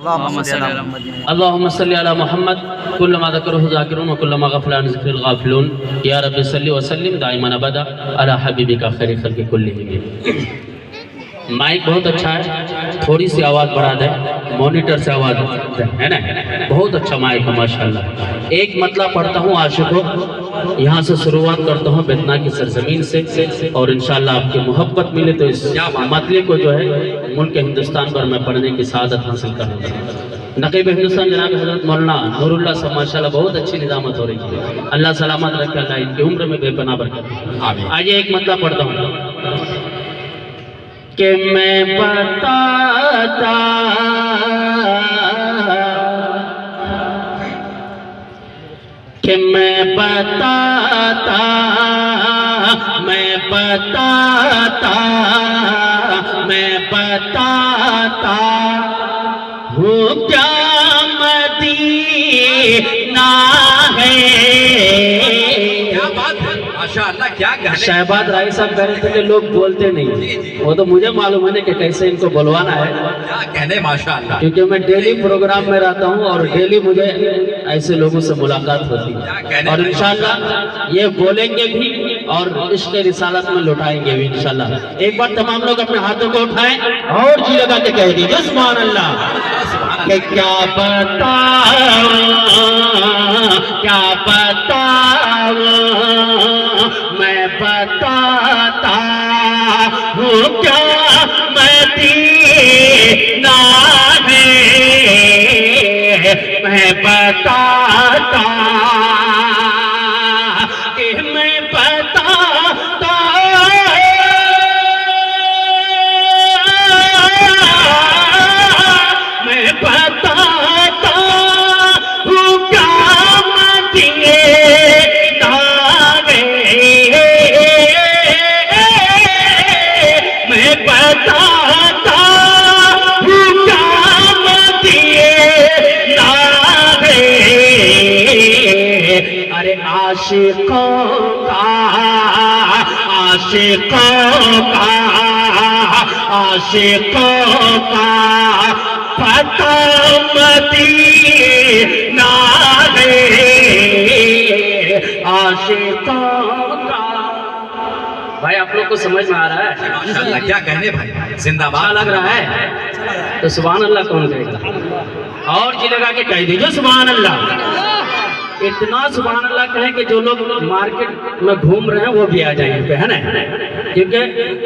अल्लाहुम्मा सल्ली अला मोहम्मद कुल्लमा ज़करहु ज़ाकिरून व कुल्लमा गफ़ला अन ज़िक्रिल गाफ़िलून या रब्बि सल्लि व सल्लिम दाइमन अबदा अला हबीबिका खैरि खल्क़ि कुल्लिहिम। माइक बहुत अच्छा है, थोड़ी सी आवाज़ बढ़ा दे, मॉनिटर से आवाज़ है ना, बहुत अच्छा माइक है माशाल्लाह। एक मतलब पढ़ता हूँ आशिकों, यहाँ से शुरुआत करता हूँ बेतना की सरजमीन से, और इंशाल्लाह आपकी मोहब्बत मिले तो इस मतले को जो है मुल्क हिंदुस्तान पर मैं पढ़ने की सआदत हासिल करूँगा। नकीब हिंदुस्तान जनाब हज़रत मौलाना नूरुल्लाह साहब माशाल्लाह बहुत अच्छी निज़ामत हो रही है, अल्लाह सलामत रखे, अल्लाह इनकी उम्र में बेपनाह बरकत। आइए एक मतलब पढ़ता हूँ कि मैं बताता कि मैं बताता मैं बताता मैं बताता हूँ क्या मदीना है। माशाअल्लाह, क्या शहबाज राय साहब कह रहे थे कि लोग बोलते नहीं, वो तो मुझे मालूम है कि कैसे इनको बुलवाना है, क्या कहने माशाअल्लाह, क्योंकि मैं डेली प्रोग्राम में रहता हूँ और डेली मुझे ऐसे लोगों से मुलाकात होती है, और इंशाअल्लाह ये बोलेंगे भी और इश्क़ रिसालत में लुटाएंगे भी इंशाअल्लाह। एक बार तमाम लोग अपने हाथों को उठाएं और जी लगा के कह दीजिए सुभान अल्लाह। कि क्या बताऊं क्या बताऊं मैं बताता हूँ क्या मदीना है। मैं बताता कि मैं बताता मैं बताता हूँ क्या मदीना मैं बताता हूँ क्या मदीना है। अरे आशिकों का पता मदीना है। आशिकों का भाई आप लोग को समझ में आ रहा है? माशाअल्लाह, क्या कहने भाई, जिंदाबाद लग रहा है तो सुभान अल्लाह कौन कहेगा? और जी लगा के कह दीजिए सुभान अल्लाह। इतना सुभान अल्लाह कहें कि जो लोग मार्केट में घूम रहे हैं वो भी आ जाए पे, है ना, क्योंकि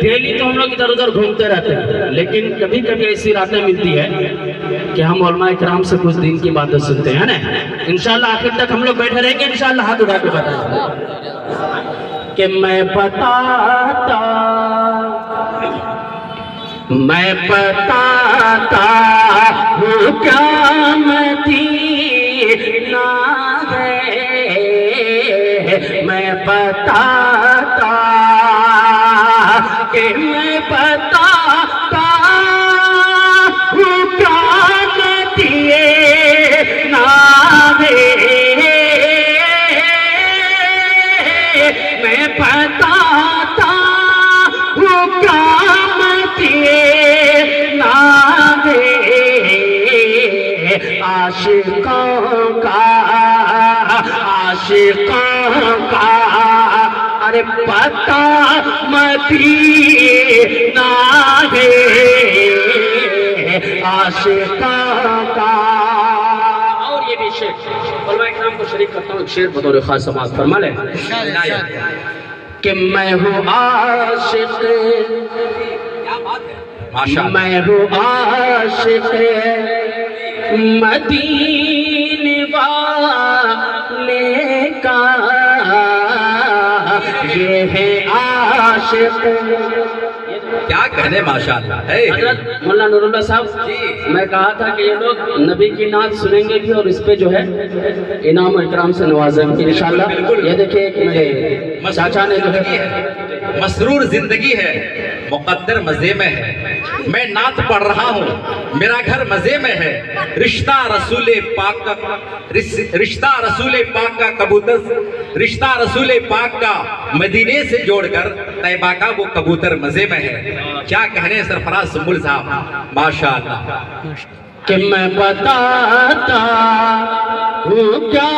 डेली तो हम लोग इधर उधर घूमते रहते हैं, लेकिन कभी कभी ऐसी रातें मिलती है कि हम उलमा इकराम से कुछ दिन की बातें सुनते हैं ना। इंशाअल्लाह आखिर तक हम लोग बैठे रहेंगे इंशाअल्लाह, हाथ उठा के बताएंगे कि मैं बताता हूँ क्या मदीना है। मैं बताता कि मैं बताता हूँ क्या मदीना है। मैं बताता हूँ क्या मदीना है। आशिकों का अरे पता मदीना है। आशिकों का। और ये भी शेर उलमा इकराम को शरीक करता हूँ, शेर बतौर खास समाज फरमा ले कि मैं हूँ आशिक, मैं हूँ आशिक मदीने वाले का, ये है आशिक। क्या कहने माशाअल्लाह है। हज़रत मौलाना नूरुल्लाह साहब, मैं कहा था कि ये लोग नबी की नात सुनेंगे भी और इस पे जो है इनाम इकराम से नवाजेंगे इंशाअल्लाह। ये देखिए एक मेरे चाचा ने जो है मसरूर जिंदगी है, मुकद्दर मजे में है, मैं नात पढ़ रहा हूँ, मेरा घर मजे में है। रिश्ता रसूले पाक का कबूतर, रिश्ता रसूले पाक का मदीने से जोड़कर तैबा का वो कबूतर मजे में है। क्या कहने सरफराज सुंबुल साहब, माशाअल्लाह। कि मैं बताता हूँ क्या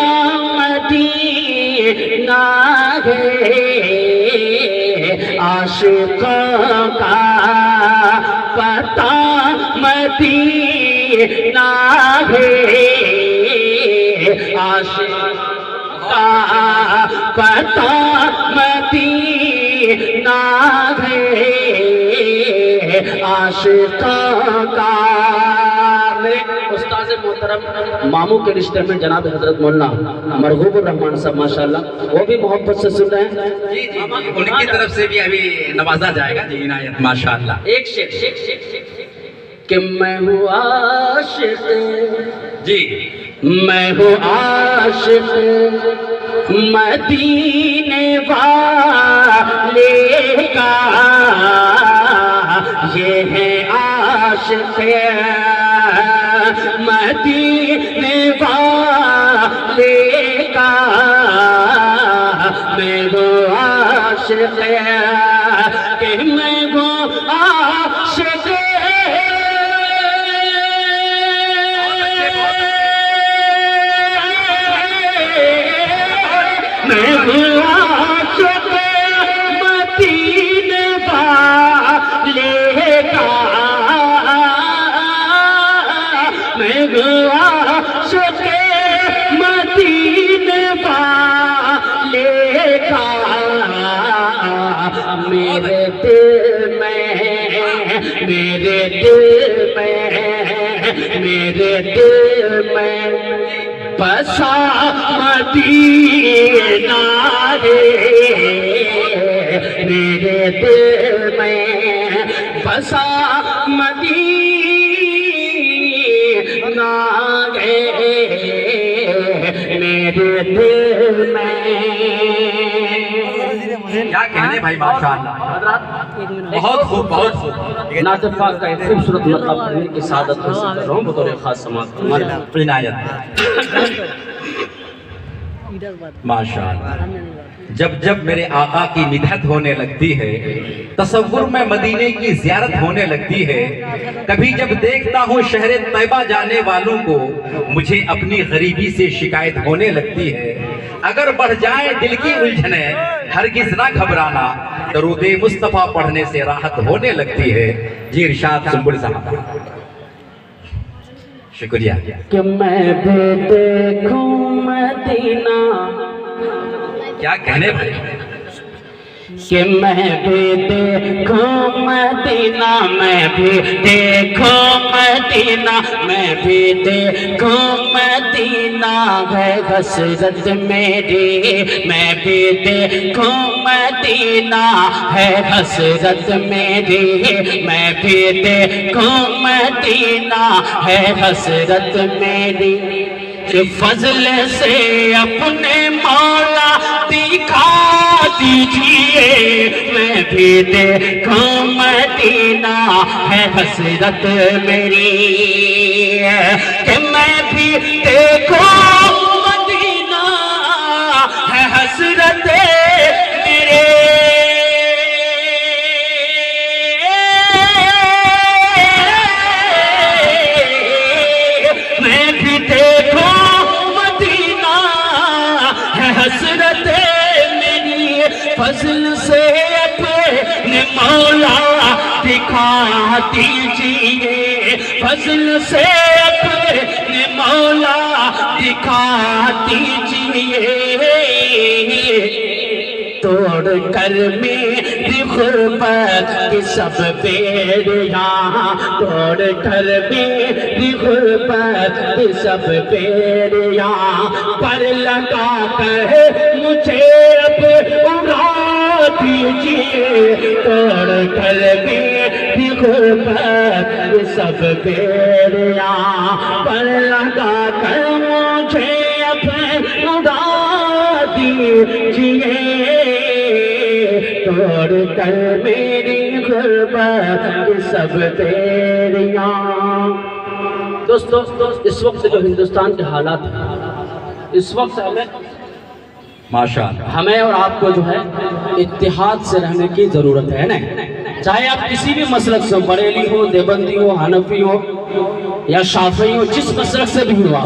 मदीना है, आशिकों का पता मदीना है, आशिकों का पता मदीना है, आशिकों का। उस्ताद मोहतरम मामू के रिश्ते में जनाब हजरत मौलाना मरगूबुर रहमान साहब माशाल्लाह वो भी मोहब्बत से सुन रहे हैं। जी जी उनकी तरफ से भी अभी नवाजा जाएगा जी इनायत माशाल्लाह। एक शेर कि मैं हूँ आशिक, जी मैं हूँ आशिक मदीने वाले का, ये है आशिक मदीने वाले का, मैं वो आशिक कि मैं वो आशिक मैं वो आशिक मदीने वाले का, मैं वो आशिक मदीने वाले का, मेरे दिल में मेरे दिल में बसा मदीना है, मेरे दिल में बसा मदीना है, मेरे दिल में। क्या कहने भाई माशाल्लाह, बहुत खूब बहुत खूब। नात पाक का एक खूबसूरत मतलब पढ़ने की सादत हासिल कर रहा हूँ बतौर खास समाज इनायत माशाल्लाह। जब जब मेरे आका की मिदहत होने लगती है, तसव्वुर में मदीने की ज़ियारत होने लगती है, कभी जब देखता हूँ शहर तैयबा जाने वालों को, मुझे अपनी गरीबी से शिकायत होने लगती है। अगर बढ़ जाए दिल की उलझने, हरगिज़ ना घबराना, दरूदे मुस्तफ़ा पढ़ने से राहत होने लगती है। जी इरशाद सुंबुल साहब। शुक्रिया। कि मैं भी देखूं मदीना, क्या कहने भाई, कि मैं भी देखूं मदीना, मैं भी देखूं मदीना, मैं भी देखूं मदीना है हसरत मेरी, मैं भी देखूं मदीना है हसरत मेरी, मैं भी देखूं मदीना है हसरत मेरी, कि फजल से अपने मौला दिखा दीजिए, मैं भी देखूं मदीना है हसरत मेरी, कि मैं भी देखूं मदीना है हसरत मेरे, मैं भी देखूं मदीना है हसरत मेरी, फजल से अपने मौला दिखा दीजिए, फजल से अपने मौला दिखा दीजिए, तोड़ कर मेरी गुर्बत की सब बेड़ियाँ, तोड़ कर मेरी गुर्बत की सब बेड़ियाँ, पर लगा कर मुझे अब उड़ा दीजिए, तोड़ कर मेरी गुर्बत की सब बेड़ियाँ, पर लगा कर मुझे अब उड़ा दीजिए, तोड़ कर मेरी गुर्बत की सब बेड़ियाँ। दोस्तों इस वक्त जो हिंदुस्तान के हालात हैं, इस वक्त माशाअल्लाह हमें और आपको जो है इत्तिहाद से रहने की जरूरत है ना, चाहे आप किसी भी मसलक से, बरेली हो, देवबंदी हो, हनफी हो या शाफी हो, जिस मसलक से भी हुआ,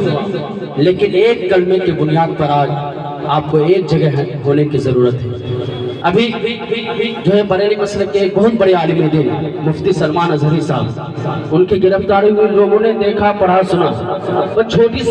लेकिन एक कलमे की बुनियाद पर आज आपको एक जगह होने की जरूरत है। अभी जो है बरेली मसलक के एक बहुत बड़े आलिम दीन मुफ्ती सलमान अजहरी साहब, उनकी गिरफ्तारी हुई, लोगों ने देखा, पढ़ा, सुना, वो छोटी